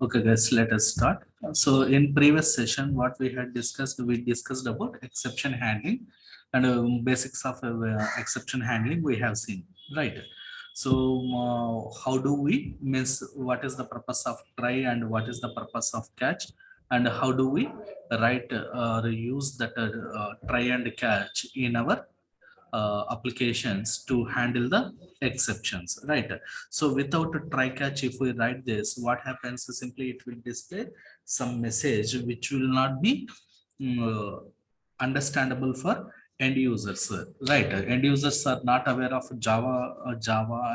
Okay, guys, let us start. So in previous session, what we discussed about exception handling and basics of exception handling we have seen, right? So how do we miss what is the purpose of try and what is the purpose of catch, and how do we write or use that try and catch in our applications to handle the exceptions, right? So without a try catch, if we write this, what happens is simply it will display some message which will not be uh, understandable for end users, right? End users are not aware of Java,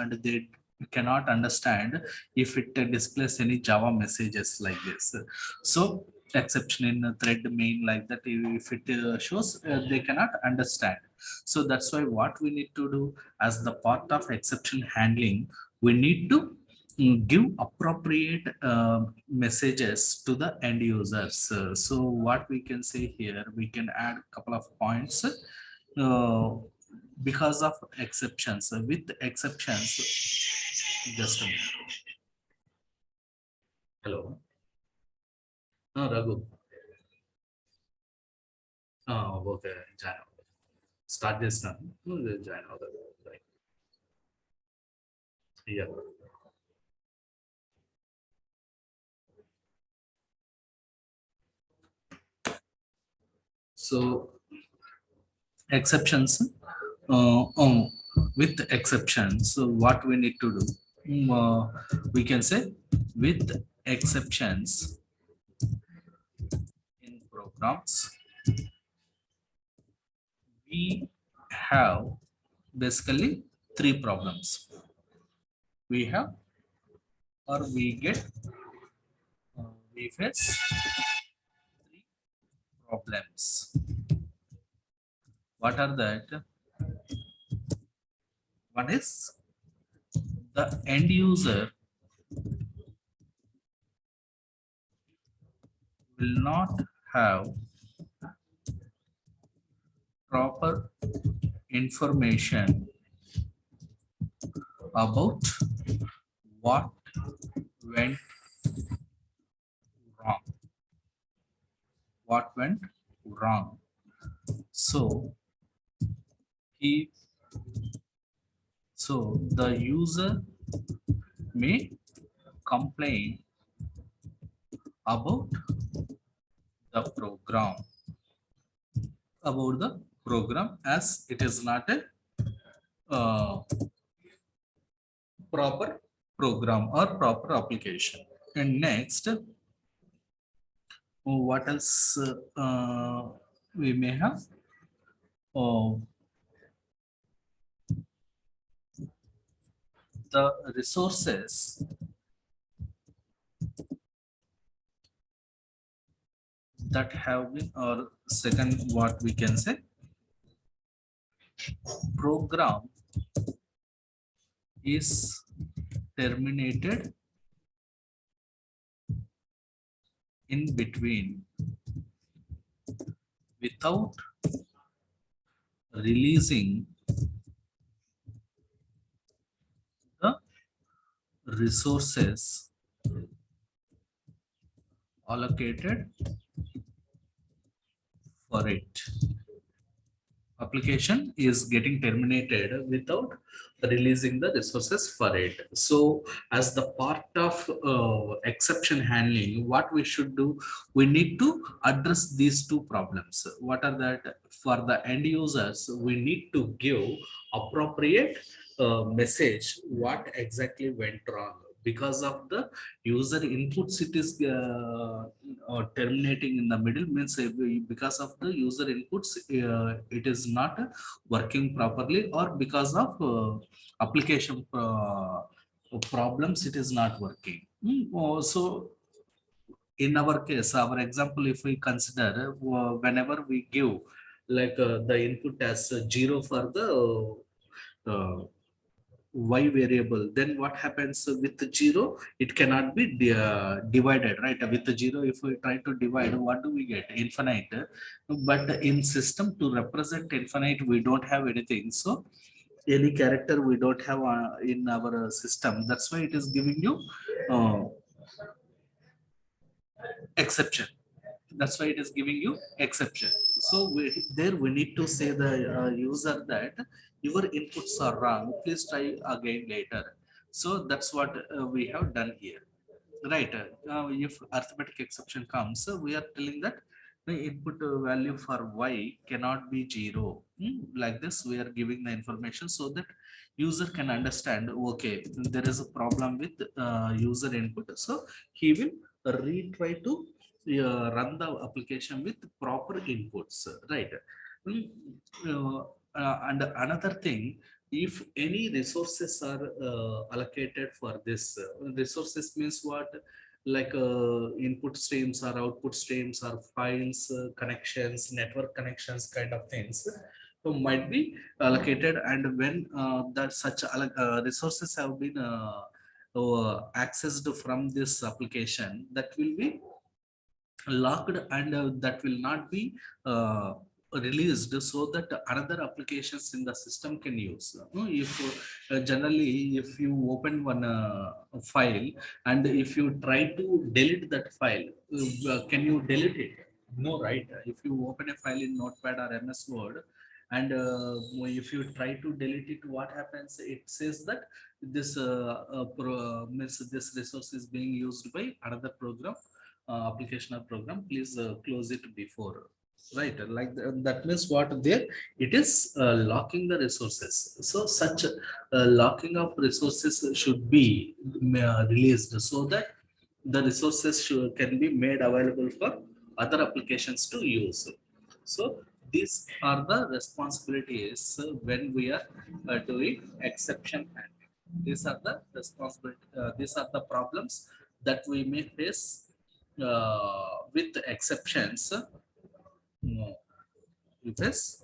and they cannot understand if it displays any Java messages like this. So exception in a thread main like that, if it shows, they cannot understand. So that's why what we need to do as the part of exception handling, we need to give appropriate messages to the end users. So what we can say here, we can add a couple of points because of exceptions. With exceptions, just a minute. Hello. No, Raghu. Oh, okay. Start this now. Join. Right. Yeah. So exceptions, with exceptions, so what we need to do, we can say with exceptions in programs, we have basically three problems. We have, or we get, we face three problems. What are that? One is the end user will not have proper information about what went wrong. What went wrong? So he, so the user may complain about the program, as it is not a uh, proper program or proper application. And next, what else we may have? Oh, the resources that have been, or second, what we can say, program is terminated in between without releasing the resources allocated for it. Application is getting terminated without releasing the resources for it. So as the part of exception handling, what we should do, we need to address these two problems. What are that? For the end users, we need to give appropriate message what exactly went wrong. Because of the user inputs, it is terminating in the middle, means because of the user inputs, it is not working properly, or because of application problems, it is not working. So in our case, our example, if we consider, whenever we give like the input as 0 for the y variable, then what happens with the 0? It cannot be divided, right? With the 0, if we try to divide, what do we get? Infinite. But in system, to represent infinite, we don't have anything. So any character we don't have in our system. That's why it is giving you uh, exception. That's why it is giving you exception. So there we need to say the user that your inputs are wrong, please try again later. So that's what we have done here, right? If arithmetic exception comes, we are telling that the input value for y cannot be 0. Like this we are giving the information so that user can understand, okay, there is a problem with user input, so he will retry to run the application with proper inputs, right? Mm, and another thing, if any resources are allocated for this, resources means what, like input streams or output streams or files, connections, network connections, kind of things, so might be allocated. And when that such resources have been accessed from this application, that will be locked, and that will not be released, so that another applications in the system can use. If generally if you open one file, and if you try to delete that file, can you delete it? No, right? If you open a file in Notepad or MS Word, and if you try to delete it, what happens? It says that this means this resource is being used by another program, application or program, please close it before, right? Like that means what there, it is locking the resources. So such locking of resources should be released, so that the resources can be made available for other applications to use. So these are the responsibilities when we are doing exception handling. These are the responsibility, these are the problems that we may face with exceptions. With this,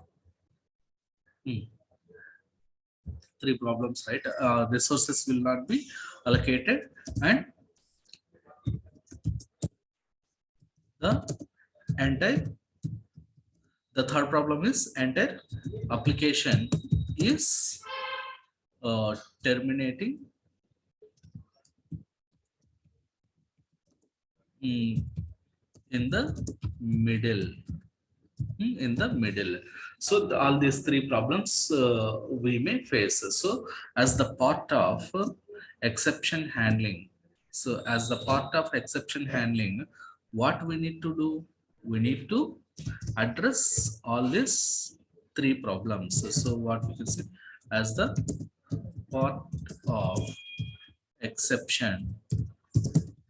three problems, right? Resources will not be allocated, and the entire, the third problem is entire application is terminating in the middle. In the middle. So all these three problems we may face. So as the part of exception handling, so as the part of exception handling, what we need to do, we need to address all these three problems. So what we can say, as the part of exception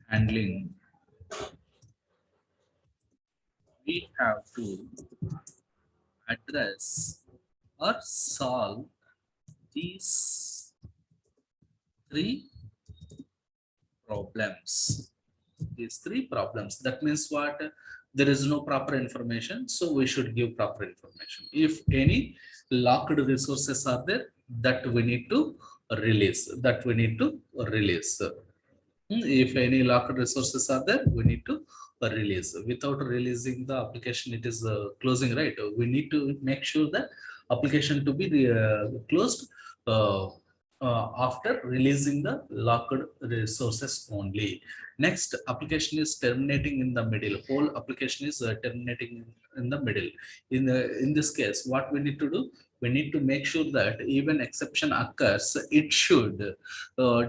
handling, we have to address or solve these three problems. These three problems. That means what? There is no proper information, so we should give proper information. If any locked resources are there, that we need to release. That we need to release. If any locked resources are there, we need to release. Without releasing the application, it is closing, right? We need to make sure that application to be closed uh, after releasing the locked resources only. Next, application is terminating in the middle. Whole application is terminating in the middle. In this case, what we need to do? We need to make sure that even exception occurs, it should uh,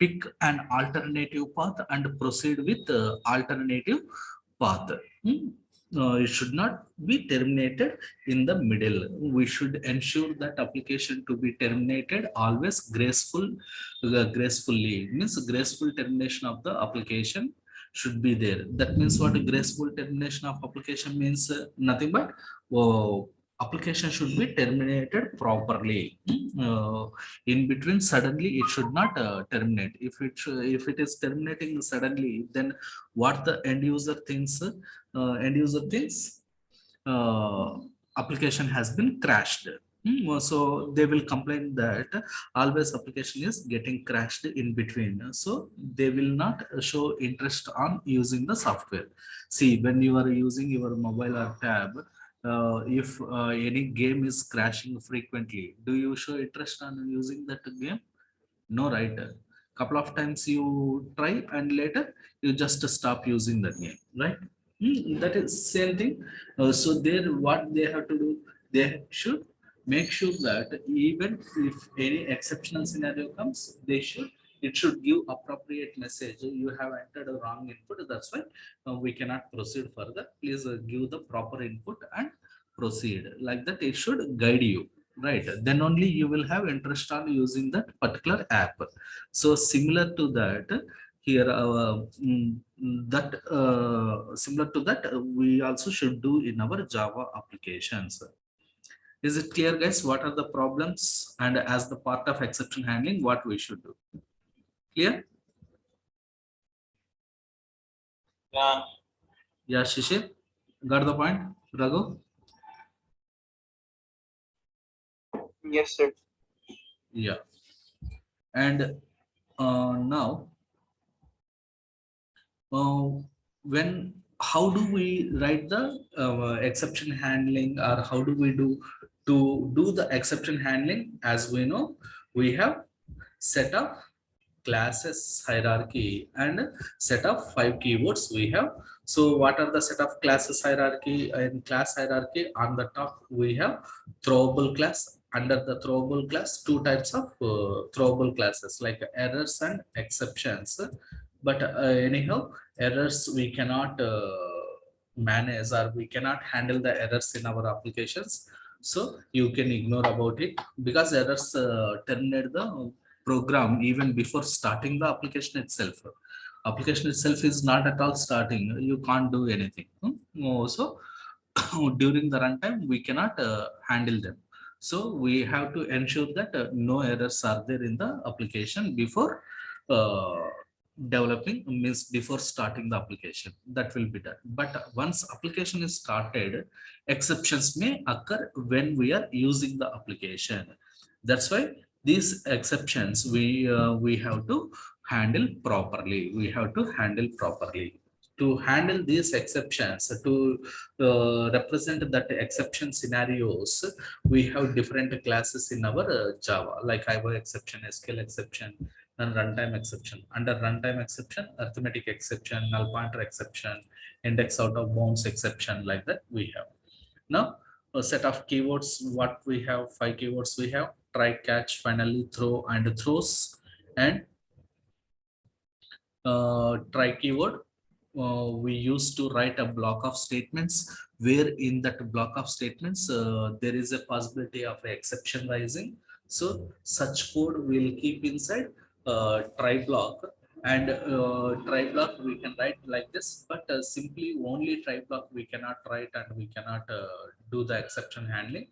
pick an alternative path and proceed with alternative path. It should not be terminated in the middle. We should ensure that application to be terminated always gracefully. Means graceful termination of the application should be there. That means what? Graceful termination of application means nothing but application should be terminated properly. In between suddenly it should not terminate. If it is terminating suddenly, then what the end user thinks, uh, application has been crashed. So they will complain that always application is getting crashed in between, so they will not show interest on using the software. See, when you are using your mobile or tab, if any game is crashing frequently, do you show interest on using that game? No, right? Couple of times you try and later you just stop using that name, right? That is same thing. So there what they have to do, they should make sure that even if any exceptional scenario comes, they should, it should give appropriate message. You have entered a wrong input, that's why we cannot proceed further. Please give the proper input and proceed. Like that, it should guide you, right? Then only you will have interest on using that particular app. So similar to that, here that similar to that, we also should do in our Java applications. Is it clear, guys? What are the problems, and as the part of exception handling, what we should do? Clear? Yeah. Yeah, Shishir, got the point? Raghu? Yes, sir. Yeah. And now, when, how do we write the exception handling, or how do we do to do the exception handling? As we know, we have set of classes hierarchy and set of 5 keywords we have. So what are the set of classes hierarchy? In class hierarchy, on the top we have throwable class. Under the throwable class, two types of throwable classes, like errors and exceptions. But anyhow, errors we cannot manage, or we cannot handle the errors in our applications, so you can ignore about it, because errors terminate the program even before starting the application itself. Application itself is not at all starting, you can't do anything. So during the runtime we cannot handle them. So we have to ensure that no errors are there in the application before uh, developing, means before starting the application. That will be done. But once application is started, exceptions may occur when we are using the application. That's why these exceptions we have to handle properly. We have to handle properly. To handle these exceptions, to represent that exception scenarios, we have different classes in our Java, like IO exception, SQL exception, and runtime exception. Under runtime exception, arithmetic exception, null pointer exception, index out of bounds exception, like that we have. Now, a set of keywords, what we have, 5 keywords we have: try, catch, finally, throw, and throws. And try keyword, we used to write a block of statements, where in that block of statements there is a possibility of exception rising. So such code will keep inside try block. And try block we can write like this, but simply only try block we cannot write, and we cannot do the exception handling.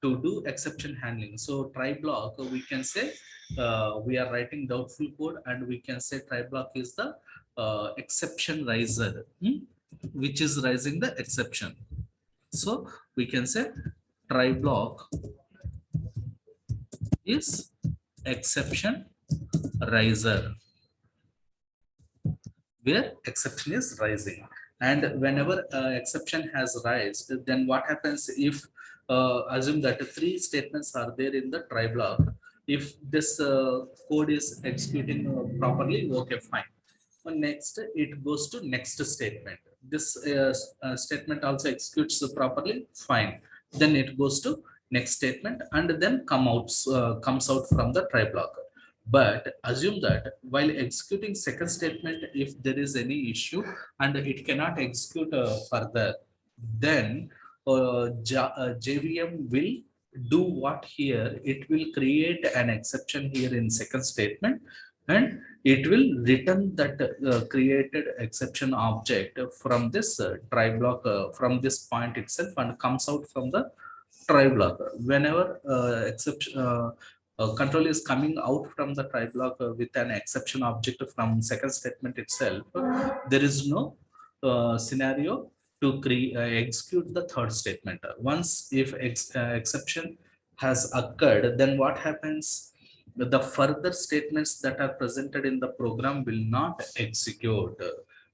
To do exception handling, so try block we can say, we are writing doubtful code, and we can say try block is the exception riser, which is rising the exception. So we can say try block is exception riser, where exception is rising. And whenever exception has raised, then what happens if assume that 3 statements are there in the try block. If this code is executing properly, okay, fine. Next, it goes to next statement. This statement also executes properly, fine. Then it goes to next statement, and then comes out from the try block. But assume that while executing second statement, if there is any issue and it cannot execute further, then JVM will do what here? It will create an exception here in second statement, and it will return that created exception object from this try block, from this point itself, and comes out from the try block. Whenever exception control is coming out from the try block with an exception object from second statement itself, there is no scenario to execute the third statement. Once if exception has occurred, then what happens? The further statements that are presented in the program will not execute.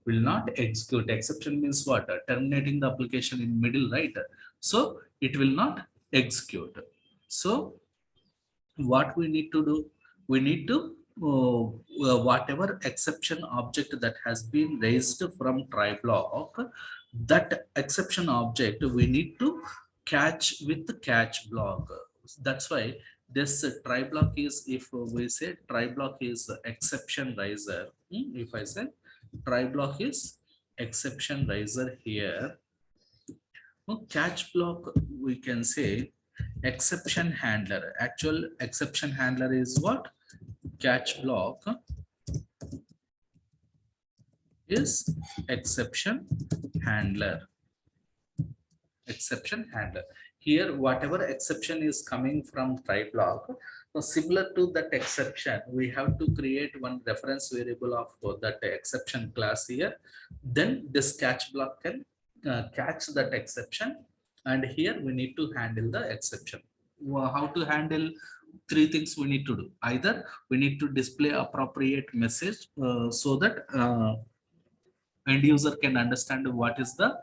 Will not execute. Exception means what? Terminating the application in middle, right? So it will not execute. So what we need to do? We need to whatever exception object that has been raised from try block, that exception object we need to catch with the catch block. That's why this try block is, if we say try block is exception riser, if I say try block is exception riser here, catch block we can say exception handler. Actual exception handler is what? Catch block is exception handler. Exception handler. Here, whatever exception is coming from try block, so similar to that exception, we have to create one reference variable of that exception class here. Then this catch block can catch that exception, and here we need to handle the exception. How to handle? Three things we need to do. Either we need to display appropriate message so that end user can understand what is the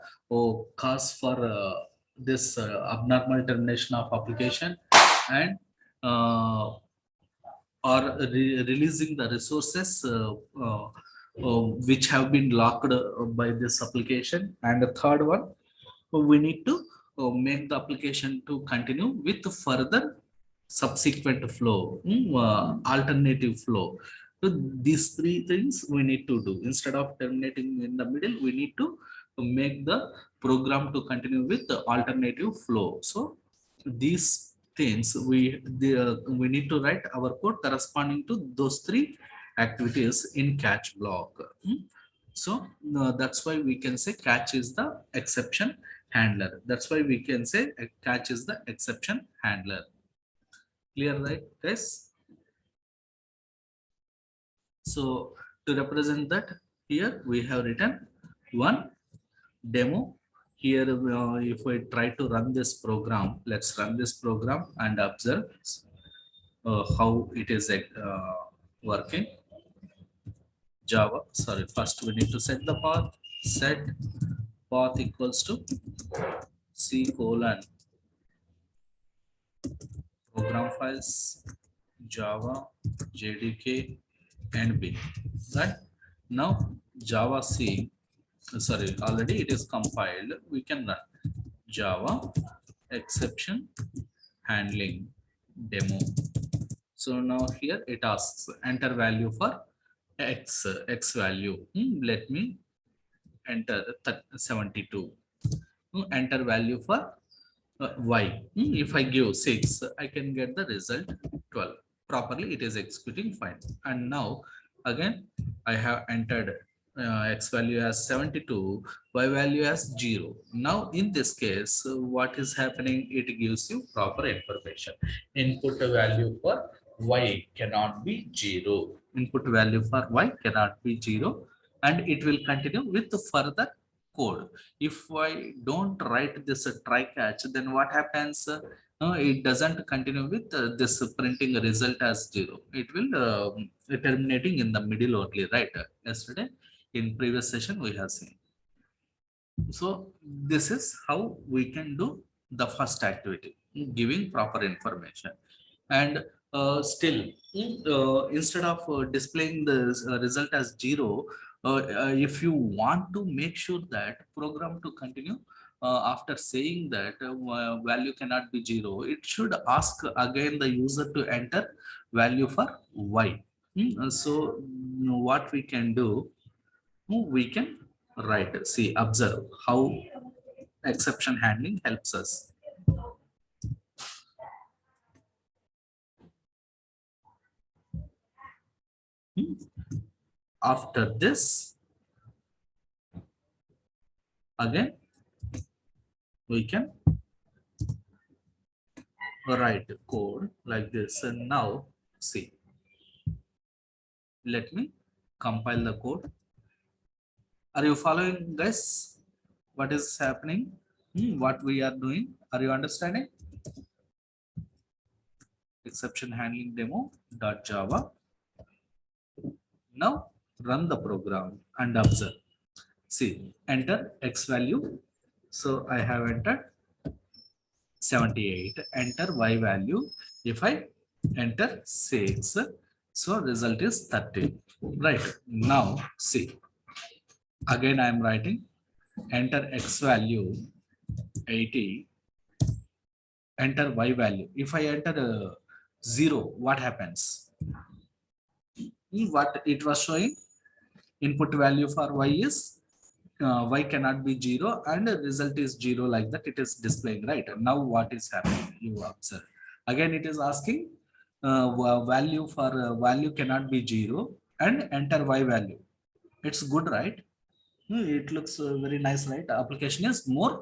cause for this abnormal termination of application, and uh, or releasing the resources which have been locked by this application. And the third one, we need to make the application to continue with further subsequent flow, alternative flow. So these three things we need to do. Instead of terminating in the middle, we need to make the program to continue with the alternative flow. So these things we need to write our code corresponding to those three activities in catch block. So that's why we can say catch is the exception handler. That's why we can say a catch is the exception handler. Clear, right, guys? So to represent that, here we have written one demo. Here, if we try to run this program, let's run this program and observe how it is working. Java, sorry, first we need to set the path. Set path equals to C colon program files Java JDK and B. Right now, Java C, sorry, already it is compiled. We can run Java exception handling demo. So now here it asks enter value for x value. Let me enter 72. Enter value for y. If I give 6, I can get the result 12. Properly, it is executing fine. And now again, I have entered x value as 72, y value as 0. Now in this case, what is happening? It gives you proper information. Input value for y cannot be 0. Input value for y cannot be 0, and it will continue with the further code. If I don't write this try catch, then what happens? It doesn't continue with this printing result as 0. It will terminating in the middle only, right? Yesterday in previous session we have seen. So this is how we can do the first activity, giving proper information. And still, instead of displaying the result as 0, if you want to make sure that program to continue after saying that value cannot be 0, it should ask again the user to enter value for y. So what we can do, we can write, see, observe how exception handling helps us. After this, again, we can write code like this. And now, see, let me compile the code. Are you following, guys? What is happening? What we are doing? Are you understanding? Exception handling demo.java. Now run the program and observe. See, enter x value. So I have entered 78. Enter y value. If I enter 6, So result is 30. Right. Now see, again I am writing, enter x value 80, enter y value. If I enter 0, what happens? What it was showing, input value for y is y cannot be 0 and the result is 0, like that it is displaying, right? Now what is happening, you observe, again it is asking value for value cannot be 0 and enter y value. It's good, right? It looks very nice, right? Application is more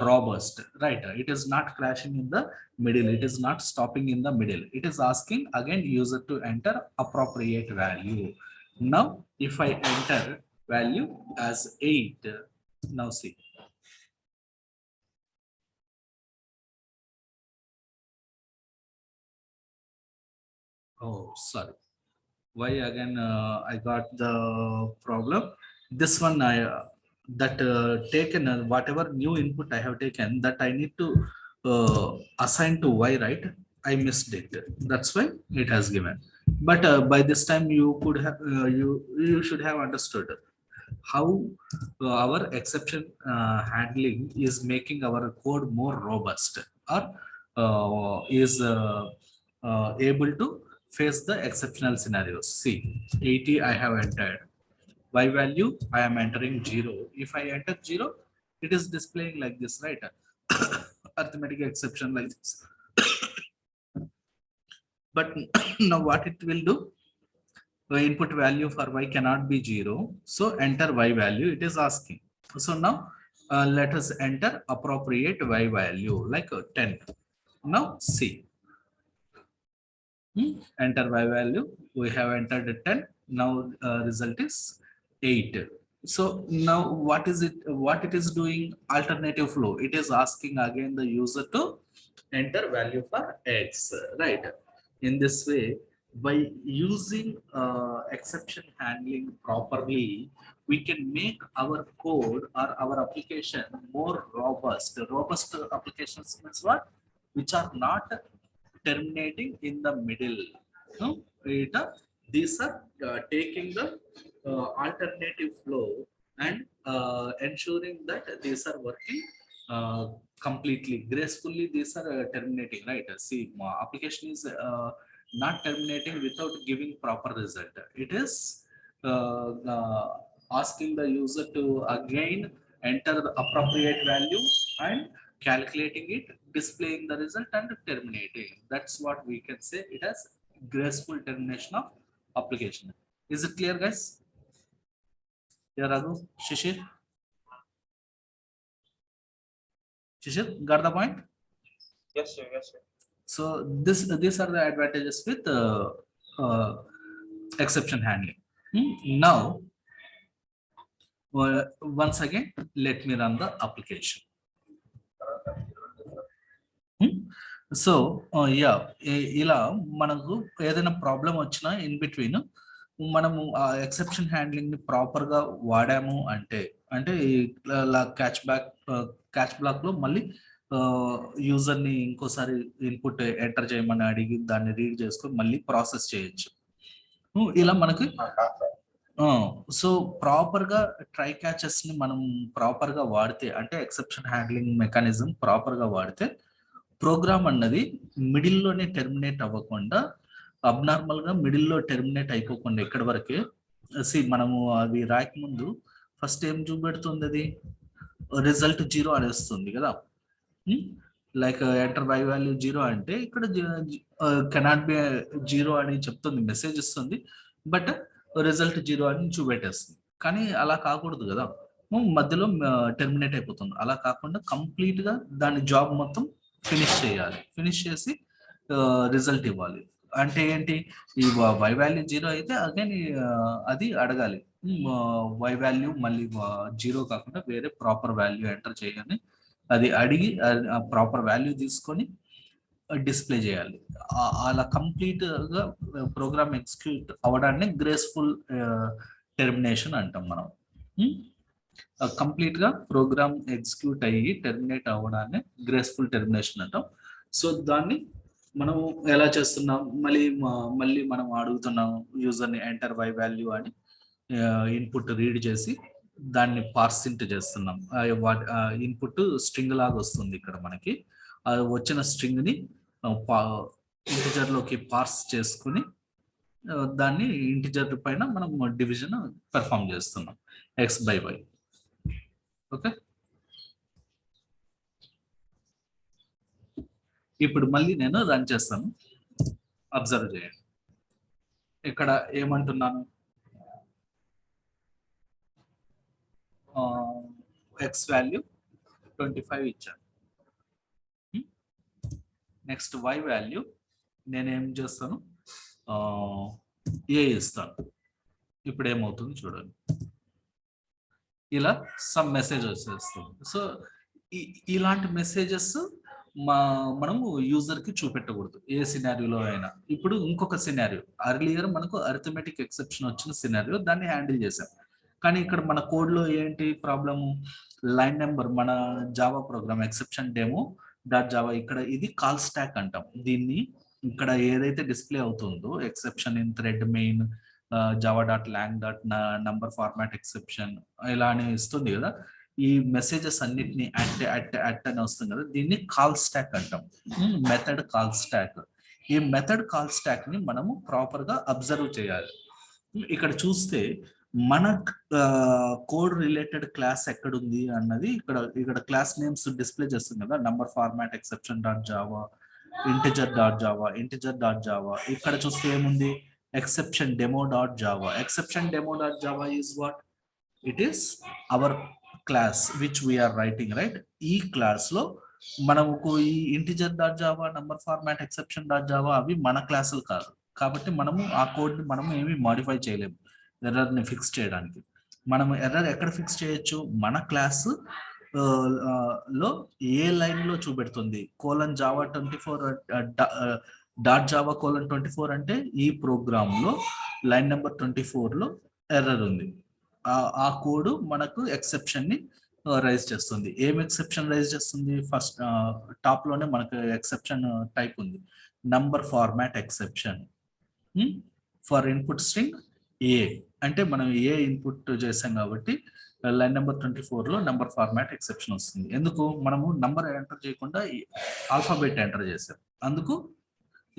robust, right? It is not crashing in the middle, it is not stopping in the middle. It is asking again user to enter appropriate value. Now if I enter value as 8, now see, oh sorry, why again I got the problem. This one I that taken whatever new input I have taken, that I need to assign to y, right? I missed it, that's why it has given. But by this time you could have you should have understood how our exception handling is making our code more robust, or is able to face the exceptional scenarios. See, 80 I have entered, y value I am entering 0. If I enter 0, it is displaying like this, right? Arithmetic exception like this. But now what it will do, the input value for y cannot be 0, so enter y value it is asking. So now let us enter appropriate y value like 10. Now see, enter y value, we have entered 10. Now result is 8. So now what is it, what it is doing, alternative flow, it is asking again the user to enter value for x, right? In this way, by using exception handling properly, we can make our code or our application more robust. Robust applications means what? Which are not terminating in the middle. No, these are taking the alternative flow and ensuring that these are working uh, completely gracefully. These are terminating, right? See, application is not terminating without giving proper result. It is asking the user to again enter the appropriate value and calculating it, displaying the result and terminating. That's what we can say it as graceful termination of application. Is it clear, guys? Yeah, Raghu, Shishir? Shishir, got the point? Yes, sir. Yes, sir. So these are the advantages with uh, exception handling. Now, once again, let me run the application. So yeah, ఇలా మనకు ఏదైనా problem వచ్చినా in between మనము ఆ exception handling ని proper గా వాడాము అంటే, అంటే క్యాచ్ బ్లాక్ లో మళ్ళీ యూజర్ ని ఇంకోసారి ఇన్పుట్ ఎంటర్ చేయమని అడిగి దాన్ని రీడ్ చేసుకొని మళ్ళీ ప్రాసెస్ చేయొచ్చు. ఇలా మనకి సో ప్రాపర్ గా ట్రై క్యాచెస్ ని మనం ప్రాపర్ గా వాడితే, అంటే ఎక్సెప్షన్ హ్యాండ్లింగ్ మెకానిజం ప్రాపర్ గా వాడితే ప్రోగ్రామ్ అన్నది మిడిల్లోనే టెర్మినేట్ అవ్వకుండా, అబ్నార్మల్ గా మిడిల్లో టెర్మినేట్ అయిపోకుండా ఎక్కడి వరకే. మనము అది రాక ముందు ఫస్ట్ ఏం చూపెడుతుంది, అది రిజల్ట్ 0 అని వస్తుంది కదా. లైక్ ఎంటర్ వై వాల్యూ 0 అంటే ఇక్కడ కెనాట్ బి 0 అని చెప్తుంది, మెసేజ్ ఇస్తుంది, బట్ రిజల్ట్ 0 అని చూపెట్టేస్తుంది. కానీ అలా కాకూడదు కదా, మధ్యలో టెర్మినేట్ అయిపోతుంది. అలా కాకుండా కంప్లీట్ గా దాని జాబ్ మొత్తం ఫినిష్ చేయాలి. ఫినిష్ చేసి రిజల్ట్ ఇవ్వాలి. అంటే ఏంటి, ఈ వై వాల్యూ 0 అయితే అగైన్ అది అడగాలి, వై వాల్యూ మళ్ళీ 0 కాకుండా వేరే ప్రాపర్ వాల్యూ ఎంటర్ చేయని అది అడిగి ప్రాపర్ వాల్యూ తీసుకొని డిస్ప్లే చేయాలి. అలా కంప్లీట్ గా ప్రోగ్రామ్ ఎగ్జిక్యూట్ అవ్వడాన్ని గ్రేస్ఫుల్ టెర్మినేషన్ అంటాం మనం. కంప్లీట్ గా ప్రోగ్రామ్ ఎగ్జిక్యూట్ అయ్యి టెర్మినేట్ అవ్వడాన్ని గ్రేస్ఫుల్ టెర్మినేషన్ అంటాం. సో దాన్ని మనం ఎలా చేస్తున్నాం, మళ్ళీ మనం అడుగుతున్నాం యూజర్ని ఎంటర్ వై వాల్యూ అని ఇన్పుట్ రీడ్ చేసి దాన్ని పార్సింట్ చేస్తున్నాం. ఇన్పుట్ స్ట్రింగ్ లాగా వస్తుంది ఇక్కడ మనకి. వచ్చిన స్ట్రింగ్ ని ఇంటిజర్ లోకి పార్స్ చేసుకుని దాన్ని ఇంటిజర్ పైన మనం డివిజన్ పెర్ఫామ్ చేస్తున్నాం ఎక్స్ బై వై. ఓకే, ఇప్పుడు మళ్ళీ నేను రన్ చేస్తాను. అబ్జర్వ్ చేయండి, ఇక్కడ ఏమంటున్నాను, ఎక్స్ వాల్యూ 25 ఇచ్చాను. నెక్స్ట్ వై వాల్యూ నేనేం చేస్తాను, ఏ ఇస్తాను. ఇప్పుడు ఏమవుతుంది చూడండి, ఇలా సమ్ మెసేజ్ వచ్చేస్తుంది. సో ఇలాంటి మెసేజెస్ మనము యూజర్ కి చూపెట్టకూడదు ఏ సినారియోలో అయినా. ఇప్పుడు ఇంకొక సినారియో, అర్లియర్ మనకు అరిథమెటిక్ ఎక్సెప్షన్ వచ్చిన సినారియో, దాన్ని హ్యాండిల్ చేసాం. కానీ ఇక్కడ మన కోడ్ లో ఏంటి ప్రాబ్లము, లైన్ నెంబర్, మన Java programme exception demo dot Java, ఇక్కడ ఇది కాల్ స్టాక్ అంటాం దీన్ని. ఇక్కడ ఏదైతే డిస్ప్లే అవుతుందో exception in thread main Java dot long dot number format exception ఇలా అని ఇస్తుంది కదా, ఈ మెసేజెస్ అన్నిటిని అట్ అని వస్తుంది కదా, దీన్ని కాల్ స్టాక్ అంటాం, మెథడ్ కాల్ స్టాక్. ఈ మెథడ్ కాల్ స్టాక్ ని మనము ప్రాపర్ గా అబ్జర్వ్ చేయాలి. ఇక్కడ చూస్తే మన కోడ్ రిలేటెడ్ క్లాస్ ఎక్కడుంది అన్నది ఇక్కడ క్లాస్ నేమ్స్ డిస్ప్లే చేస్తుంది కదా, number format exception dot Java, integer dot Java, integer dot Java. ఇక్కడ చూస్తే ఏముంది, exception demo.java. exception demo.java is what? It is our class which we are writing, right? ఈ class లో మనకు ఈ integer dot Java, number format exception dot Java అవి మన క్లాసులు కాదు కాబట్టి మనము ఆ కోడ్ ని మనము ఏమి మాడిఫై చేయలేము ఎర్రర్ ని ఫిక్స్ చేయడానికి. మనం ఎర్రర్ ఎక్కడ ఫిక్స్ చేయొచ్చు, మన క్లాస్ లో ఏ లైన్ లో చూపెడుతుంది, colon Java 24 dot Java colon 24 అంటే ఈ ప్రోగ్రామ్ లో లైన్ నెంబర్ 24 లో ఎర్రర్ ఉంది. ఆ కోడ్ మనకు ఎక్సెప్షన్ ని రైజ్ చేస్తుంది. ఏం ఎక్సెప్షన్ రైజ్ చేస్తుంది, ఫస్ట్ టాప్ లోనే మనకు ఎక్సెప్షన్ టైప్ ఉంది, number format exception for input string A. అంటే మనం ఏ ఇన్పుట్ చేసాం కాబట్టి లైన్ నెంబర్ 24 లో నంబర్ ఫార్మాట్ ఎక్సెప్షన్ వస్తుంది. ఎందుకు, మనము నంబర్ ఎంటర్ చేయకుండా ఆల్ఫాబెట్ ఎంటర్ చేసాం, అందుకు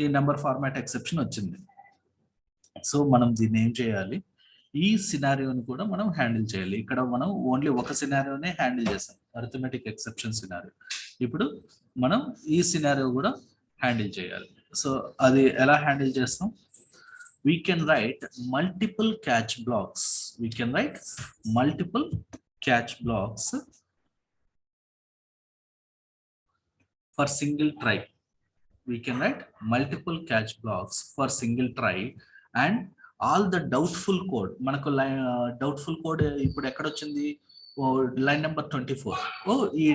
ఈ నెంబర్ ఫార్మాట్ ఎక్సెప్షన్ వచ్చింది. సో మనం దీన్ని ఏం చేయాలి, ఈ సినారియోని కూడా మనం హ్యాండిల్ చేయాలి. ఇక్కడ మనం ఓన్లీ ఒక సినారియోనే హ్యాండిల్ చేసాం, అరిథమెటిక్ ఎక్సెప్షన్ సినారియో. ఇప్పుడు మనం ఈ సినారియో కూడా హ్యాండిల్ చేయాలి. సో అది ఎలా హ్యాండిల్ చేస్తాం, we can write multiple catch blocks. We can write multiple catch blocks for single try. We can write multiple catch blocks for single try and all the doubtful code. మనకు doubtful code ఇప్పుడు ఎక్కడ వచ్చింది, line number 24. ఈ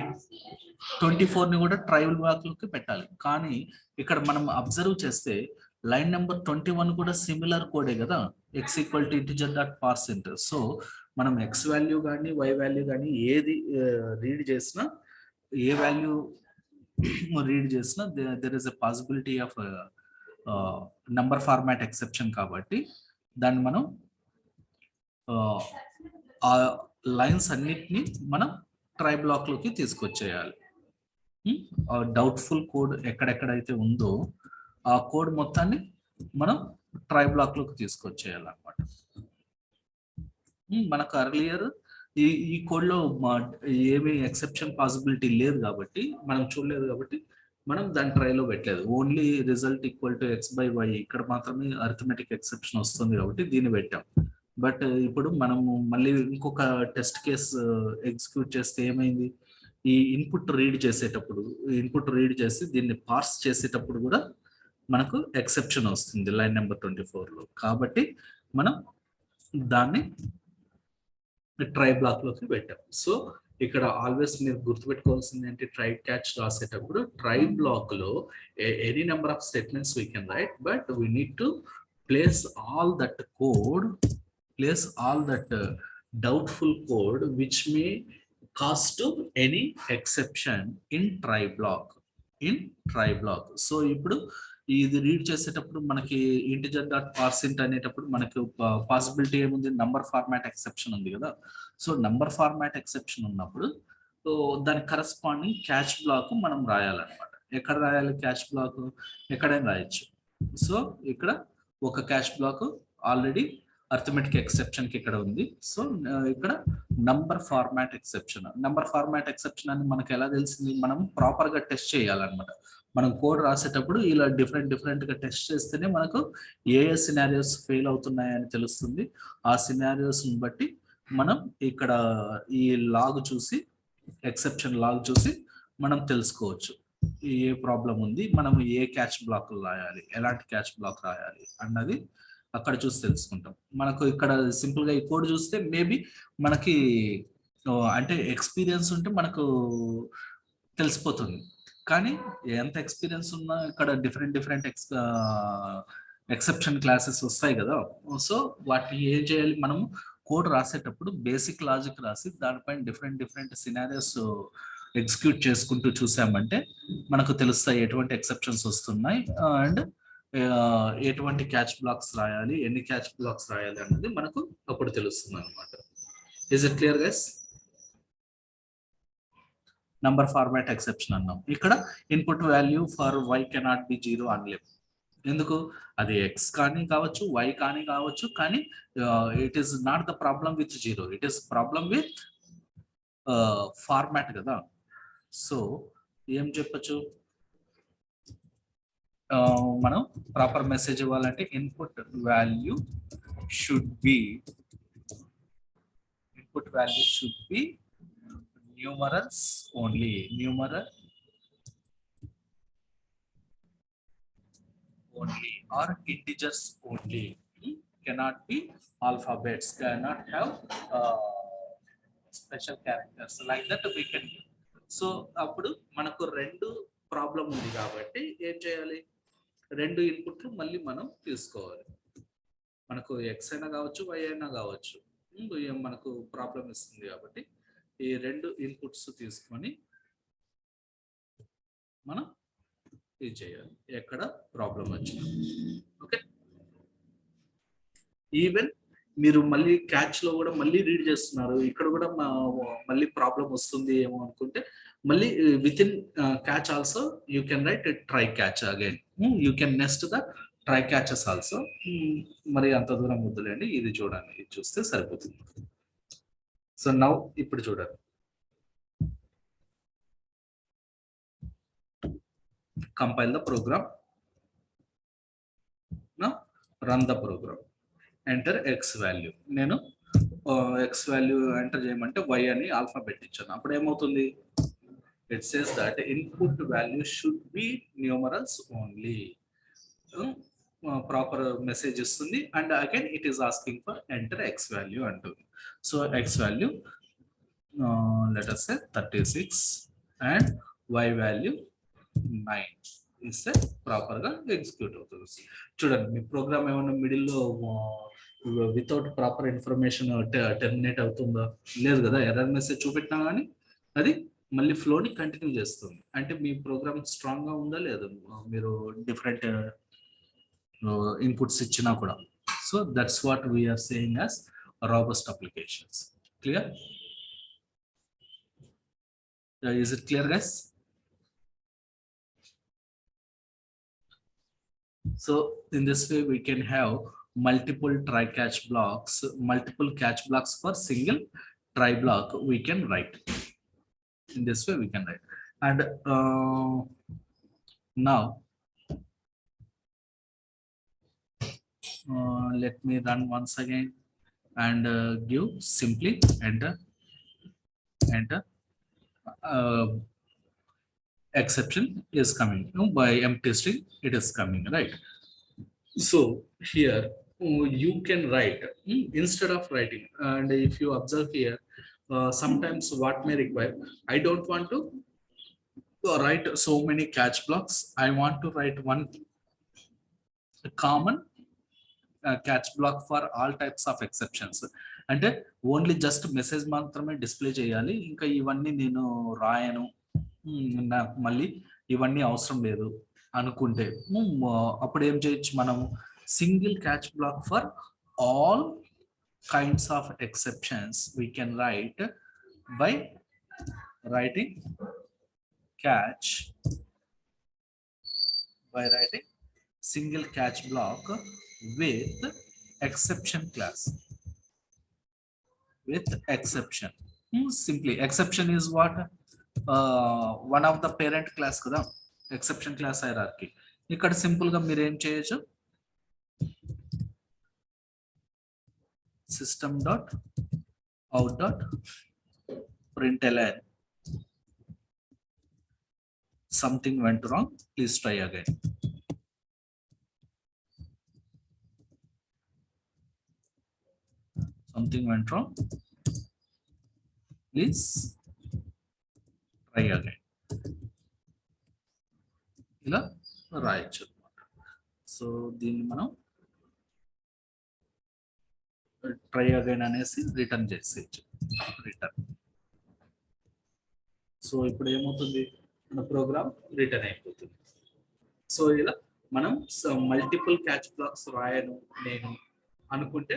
24 ని కూడా tribal black లోకి పెట్టాలి. కానీ ఇక్కడ మనం అబ్జర్వ్ చేస్తే లైన్ నెంబర్ 21 కూడా సిమిలర్ కోడే కదా, x equal to integer dot parseInt. So మనం ఎక్స్ వాల్యూ కానీ వై వాల్యూ కానీ ఏది రీడ్ చేసినా, ఏ వాల్యూ రీడ్ చేసినా there is a possibility of number format exception. కాబట్టి దాన్ని మనం ఆ లైన్స్ అన్నిటిని మనం ట్రై బ్లాక్ లోకి తీసుకొచ్చేయాలి. డౌట్ఫుల్ కోడ్ ఎక్కడెక్కడైతే ఉందో ఆ కోడ్ మొత్తాన్ని మనం ట్రై బ్లాక్ లోకి తీసుకొచ్చేయాలన్నమాట. మనకు అర్లియర్ ఈ కోడ్ లో ఏమి ఎక్సెప్షన్ పాసిబిలిటీ లేదు కాబట్టి, మనం చూడలేదు కాబట్టి మనం దాని ట్రైలో పెట్టలేదు. Only result equal to X by Y, ఇక్కడ మాత్రమే అరిథమెటిక్ ఎక్సెప్షన్ వస్తుంది కాబట్టి దీన్ని పెట్టాం. బట్ ఇప్పుడు మనము మళ్ళీ ఇంకొక టెస్ట్ కేస్ ఎగ్జిక్యూట్ చేస్తే ఏమైంది, ఈ ఇన్పుట్ రీడ్ చేసేటప్పుడు, ఇన్పుట్ రీడ్ చేసి దీన్ని పార్స్ చేసేటప్పుడు కూడా మనకు ఎక్సెప్షన్ వస్తుంది లైన్ నెంబర్ 24 లో. కాబట్టి మనం దాన్ని ట్రై బ్లాక్ లోకి పెట్టాం. సో ఇక్కడ ఆల్వేస్ మీరు గుర్తుపెట్టుకోవాల్సింది ఏంటి, ట్రై క్యాచ్ రాసేటప్పుడు ట్రై బ్లాక్ లో any number of statements we can write, but we need to place all that code, place all that doubtful code which may cause to any exception in try block. In try block. So ఇప్పుడు ఇది read చేసేటప్పుడు మనకి integer dot పార్సింట్ అనేటప్పుడు మనకు possibility ఏముంది, number format exception ఉంది కదా. So number format exception ఉన్నప్పుడు సో దానికి కరస్పాండింగ్ క్యాచ్ బ్లాక్ మనం రాయాలన్నమాట. ఎక్కడ రాయాలి క్యాచ్ బ్లాక్? ఎక్కడైనా రాయొచ్చు. సో ఇక్కడ ఒక catch black already arithmetic exception కి ఇక్కడ ఉంది. సో ఇక్కడ number format exception. Number format exception అని మనకు ఎలా తెలిసింది? మనం ప్రాపర్ గా టెస్ట్ చేయాలన్నమాట. మనం కోడ్ రాసేటప్పుడు ఇలా డిఫరెంట్ గా టెస్ట్ చేస్తేనే మనకు ఏ సినారియోస్ ఫెయిల్ అవుతున్నాయని తెలుస్తుంది. ఆ సినారియోస్ బట్టి మనం ఇక్కడ ఈ లాగ్ చూసి, ఎక్సెప్షన్ లాగ్ చూసి మనం తెలుసుకోవచ్చు ఏ ప్రాబ్లం ఉంది, మనం ఏ క్యాచ్ బ్లాక్ రాయాలి, ఎలాంటి క్యాచ్ బ్లాక్ రాయాలి అన్నది అక్కడ చూసి తెలుసుకుంటాం. మనకు ఇక్కడ సింపుల్ గా ఈ కోడ్ చూస్తే మేబీ మనకి అంటే ఎక్స్పీరియన్స్ ఉంటే మనకు తెలిసిపోతుంది. కానీ ఎంత ఎక్స్పీరియన్స్ ఉన్నా ఇక్కడ డిఫరెంట్ ఎక్సెప్షన్ క్లాసెస్ వస్తాయి కదా. సో వాటిని ఏం చేయాలి, మనము కోడ్ రాసేటప్పుడు బేసిక్ లాజిక్ రాసి దానిపైన డిఫరెంట్ సినారియోస్ ఎగ్జిక్యూట్ చేసుకుంటూ చూసామంటే మనకు తెలుస్తాయి ఎటువంటి ఎక్సెప్షన్స్ వస్తున్నాయి అండ్ ఎటువంటి క్యాచ్ బ్లాక్స్ రాయాలి, ఎన్ని క్యాచ్ బ్లాక్స్ రాయాలి అన్నది మనకు అప్పుడు తెలుస్తుంది అనమాట. Is it clear guys? Number format exception అన్నాం. ఇక్కడ input value for y cannot be 0 అనలేం. ఎందుకు? అది ఎక్స్ కానీ కావచ్చు, వై కానీ కావచ్చు, కానీ it is not the problem with 0, it is problem with format కదా. సో ఏం చెప్పచ్చు, మనం ప్రాపర్ మెసేజ్ ఇవ్వాలంటే input value should be numerals only, numeral only or integers only, cannot be alphabets, cannot have special characters like that we can do. So అప్పుడు మనకు రెండు problem ఉంది కాబట్టి ఏం చేయాలి, రెండు ఇన్పుట్లు మళ్ళీ మనం తీసుకోవాలి. మనకు ఎక్స్ అయినా కావచ్చు, వై అయినా కావచ్చు, మనకు ప్రాబ్లం ఇస్తుంది కాబట్టి ఈ రెండు ఇన్పుట్స్ తీసుకొని మనం ఇది చేయాలి ఎక్కడ ప్రాబ్లం వచ్చింది. ఓకే, ఈవెన్ మీరు మళ్ళీ క్యాచ్ లో కూడా మళ్ళీ రీడ్ చేస్తున్నారు, ఇక్కడ కూడా మళ్ళీ ప్రాబ్లం వస్తుంది ఏమో అనుకుంటే మళ్ళీ with in catch also you can write try catch again, you can next the try catches also. మరి అంత దూరం వద్దులేండి, ఇది చూడండి, ఇది చూస్తే సరిపోతుంది. సో నౌ ఇప్పుడు చూడండి, compile the program, now run the program, enter x value. నేను x value ఎంటర్ చేయమంటే y అని ఆల్ఫాబెట్ ఇచ్చాను. అప్పుడు ఏమవుతుంది, it says that input value should be numerals only, proper message ఇస్తుంది. And again it is asking for enter x value అంటుంది. So x value let us say 36 and y value 9 ఇస్తే proper గా execute అవుతుంది. చూడండి, మీ programme ఏమన్నా మిడిల్లో without proper information terminate అవుతుందా? లేదు కదా. ఎర్రర్ మెసేజ్ చూపెట్టినా కానీ అది మళ్ళీ ఫ్లోని కంటిన్యూ చేస్తుంది. అంటే మీ ప్రోగ్రామ్ స్ట్రాంగ్ గా ఉందా లేదా, మీరు డిఫరెంట్ ఇన్పుట్స్ ఇచ్చినా కూడా. So that's what we are saying as robust applications. Clear? Is it clear, guys? So in this way we can have multiple try catch blocks, multiple catch blocks for single try block we can write. In this way we can write. And now let me run once again and give simply enter exception is coming by empty string, it is coming, right? So here you can write instead of writing, and if you observe here sometimes what may require, I don't want to write so many catch blocks, I want to write one common catch block for all types of exceptions. అంటే only just message మాత్రమే display చేయాలి, ఇంకా ఇవన్నీ నేను రాయను, నాకు మళ్ళీ ఇవన్నీ అవసరం లేదు అనుకుంటే అప్పుడు ఏం చేయొచ్చు మనం single catch block for all kinds of exceptions we can right by writing catch by writing single catch block with exception class with exception. Simply exception is what one of the parent class kada exception class hierarchy ఇక్కడ simple గా మీరు ఏం చేయొచ్చు system dot out dot println something went wrong, please try again. Something went wrong, please try again. ఇలా రాయొచ్చు. So దీన్ని మనం try again అనేసి రిటర్న్ చేసేయచ్చు. రిటర్న్. సో ఇప్పుడు ఏమవుతుంది మన ప్రోగ్రామ్ రిటర్న్ అయిపోతుంది. సో ఇలా మనం మల్టిపుల్ క్యాచ్ బ్లాక్స్ రాయను నేను అనుకుంటే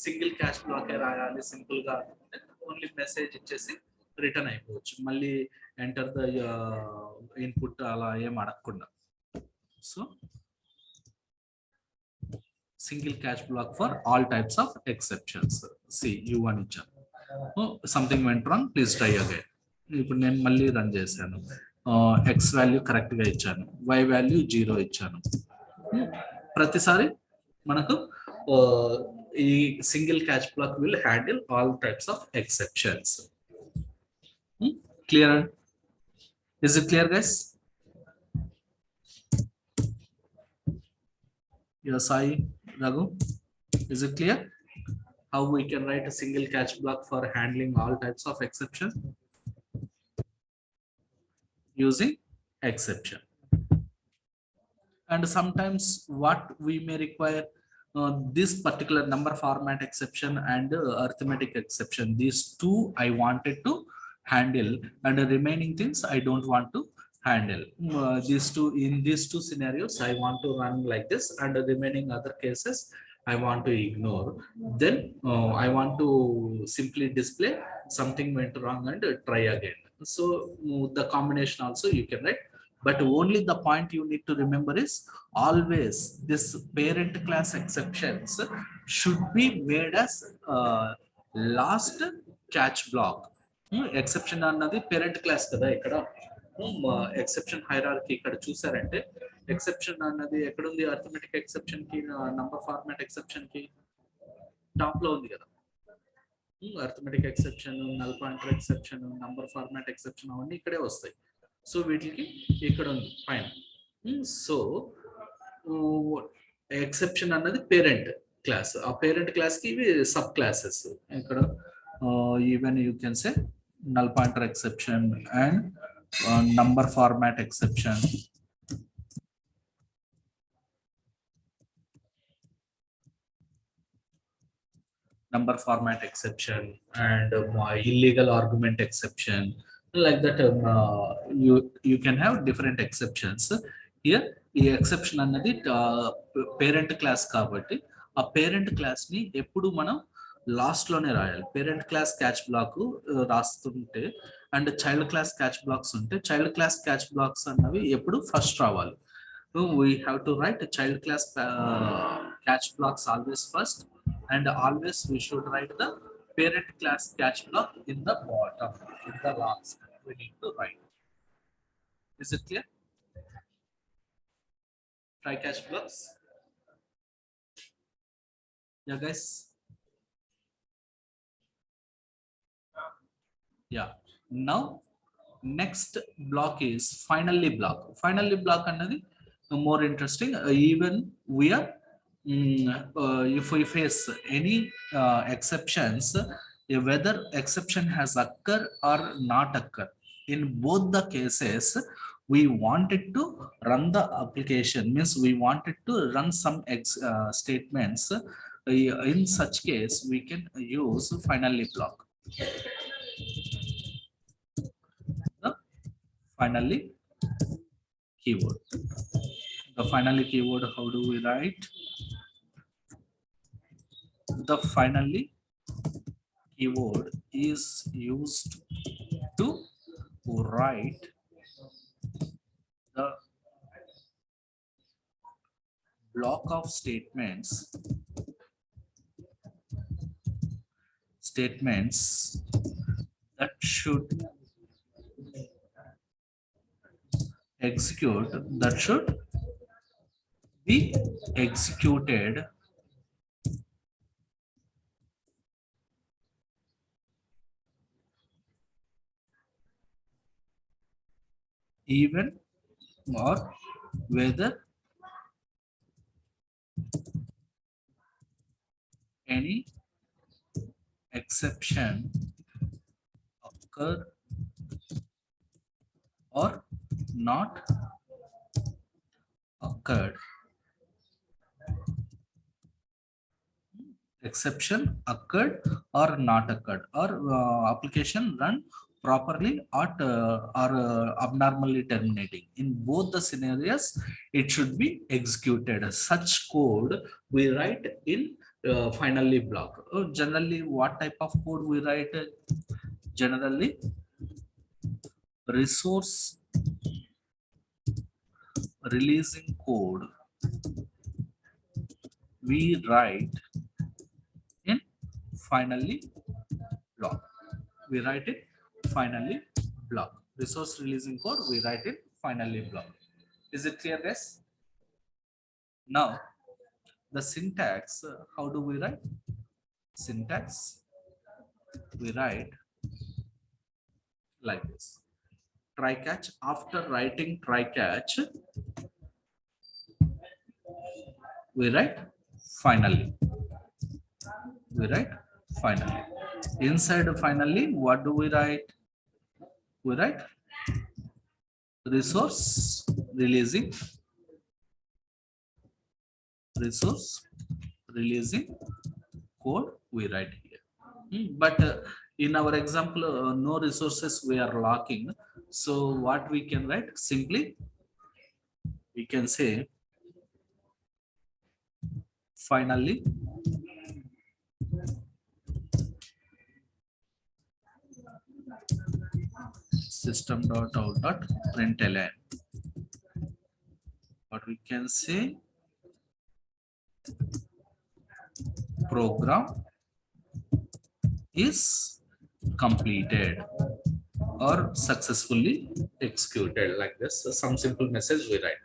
సింగిల్ క్యాచ్ బ్లాకే రాయాలి సింపుల్ గా అనుకుంటే ఓన్లీ మెసేజ్ ఇచ్చేసి రిటర్న్ అయిపోవచ్చు. మళ్ళీ ఎంటర్ ద ఇన్పుట్ అలా ఏం అడగకుండా. So single catch block for all types of exceptions. సి U1 ఇచ్చాను, something went wrong, please try again. ఇప్పుడు నేను మళ్ళీ రన్ చేశాను, ఎక్స్ వాల్యూ కరెక్ట్ గా ఇచ్చాను, వై వాల్యూ 0 ఇచ్చాను. ప్రతిసారి మనకు ఈ single catch black will handle all types of exceptions. Clear? Is it clear guys? Yes, Sai, Raghu, is it clear how we can write a single catch block for handling all types of exception using exception? And sometimes what we may require this particular number format exception and arithmetic exception. These two I wanted to handle, and the remaining things I don't want to handle. In these two scenarios I want to run like this, and the remaining other cases I want to ignore. Then I want to simply display something went wrong and try again. So the combination also you can write, but only the point you need to remember is always this parent class exceptions should be made as last catch block. Exception అన్నది parent class కదా. ఇక్కడ exception hierarchy ఇక్కడ చూసారంటే exception అన్నది ఎక్కడ ఉంది? Arithmetic exception కి, number format exception కి టాప్ లో ఉంది కదా. Arithmetic exception, null pointer exception, number format exception అవన్నీ ఇక్కడే వస్తాయి. సో వీటికి ఇక్కడ ఉంది పైన. సో ఎక్సెప్షన్ అన్నది పేరెంట్ క్లాస్. ఆ పేరెంట్ క్లాస్ కి ఇవి సబ్ క్లాసెస్. ఇక్కడ even you can say null pointer exception and number format exception, number format exception, and illegal argument exception, like that. You can have different exceptions here. ఈ exception అన్నది parent class కాబట్టి ఆ parent class ని ఎప్పుడు మనం last లోనే రాయాలి. Parent class catch block రాస్తుంటే and child class catch blocks ఉంటే చైల్డ్ క్లాస్ క్యాచ్ బ్లాక్స్ అన్నవి ఎప్పుడు ఫస్ట్ రావాలి. We have to write child class catch blocks always first, and always we should write the parent class catch block in the bottom, in the last. We need to write. Is it clear? Try catch blocks. Yeah, guys. Yeah. Now next block is finally block. Finally block another more interesting. Even we are if we face any exceptions, whether exception has occur or not occur, in both the cases we wanted to run the application, means we wanted to run some statements. In such case we can use finally block. The finally keyword. The finally keyword, how do we write? The finally keyword is used to write the block of statements that should be executed even or whether any exception occur or not occurred. Exception occurred or not occurred, or application run properly or abnormally terminating. In both the scenarios, it should be executed. Such code we write in finally block. Generally, what type of code we write? Generally, resource releasing code we write in finally block. We write it finally block. Resource releasing code we write it finally block. Is it clear, guys? Now the syntax, how do we write? Syntax we write like this. Try catch. After writing try catch, we write finally. We write finally. Inside finally, what do we write? We write resource releasing code we write here. But in our example, no resources we are locking. So what we can write? Simply we can say finally system.out.println. What we can say? Program is completed or successfully executed, like this. So some simple message we write.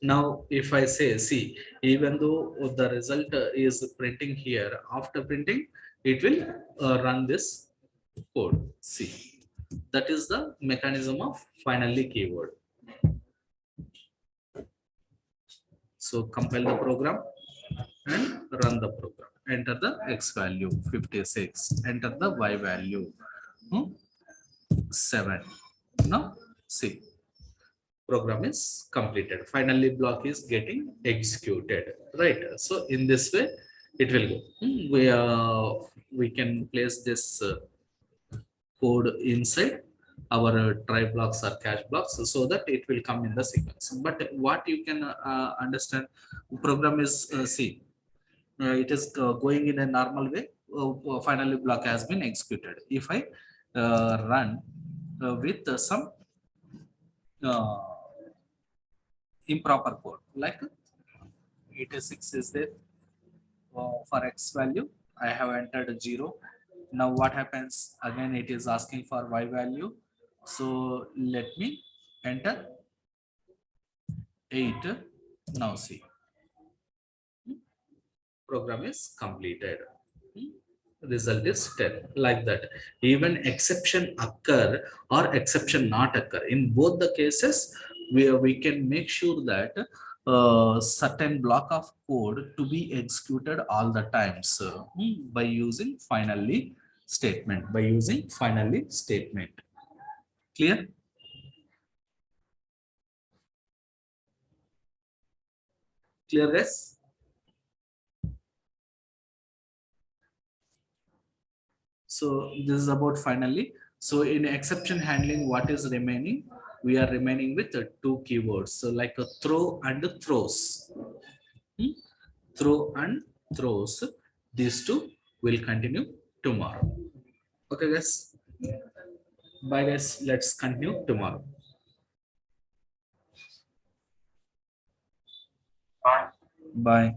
Now if I say, see, even though the result is printing here, after printing it will run this code. See, that is the mechanism of finally keyword. So compile the program and run the program. Enter the x value 56, enter the y value 7. Now see, program is completed. Finally block is getting executed, right? So in this way it will go. We can place this code inside our try blocks or cache blocks so that it will come in the sequence. But what you can understand, program is see, it is going in a normal way. Finally block has been executed. If I run with some uh, improper code, like 86 is there, for x value I have entered 0. Now what happens? Again it is asking for y value, so let me enter 8. Now see, program is completed. Result is 10, like that. Even exception occur or exception not occur, in both the cases where we can make sure that certain block of code to be executed all the times by using finally statement. Clear? Clear, guys? So this is about finally. So in exception handling, what is remaining? we are remaining with two keywords. So like a throw and throws. Throw and throws. These two will continue tomorrow. Okay, guys. Bye, guys. Let's continue tomorrow. Bye. Bye.